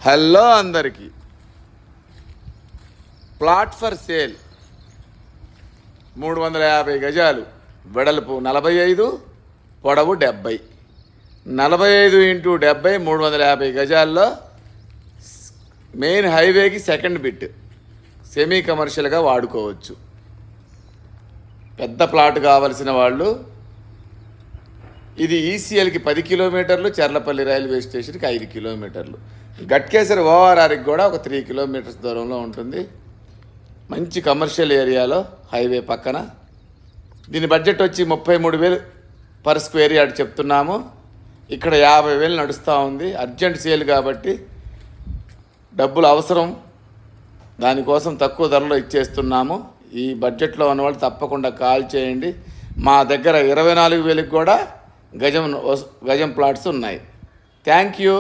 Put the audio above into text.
Hello అందరికీ. Plot for sale 350 గజాలు, వెడల్పు 45, పొడవు 70. 45 × 70 350 గజాల్లో మెయిన్ హైవేకి సెకండ్ బిట్, సెమీ కమర్షియల్గా వాడుకోవచ్చు. పెద్ద ప్లాట్ కావలసిన వాళ్ళు ఇది ఈసీఎల్కి 10 కిలోమీటర్లు, చర్లపల్లి రైల్వే స్టేషన్కి 5 కిలోమీటర్లు, గట్కేసర్ ఓఆర్ఆర్కి కూడా ఒక 3 కిలోమీటర్స్ దూరంలో ఉంటుంది. మంచి కమర్షియల్ ఏరియాలో, హైవే పక్కన. దీని బడ్జెట్ వచ్చి 33,000 పర్ స్క్వేర్ యార్డ్ చెప్తున్నాము. ఇక్కడ 50,000 నడుస్తూ ఉంది. అర్జెంట్ సేల్ కాబట్టి డబ్బులు అవసరం, దానికోసం తక్కువ ధరలో ఇచ్చేస్తున్నాము. ఈ బడ్జెట్లో ఉన్నవాళ్ళు తప్పకుండా కాల్ చేయండి. మా దగ్గర 24,000కి కూడా గజం ప్లాట్స్ ఉన్నాయి. Thank you.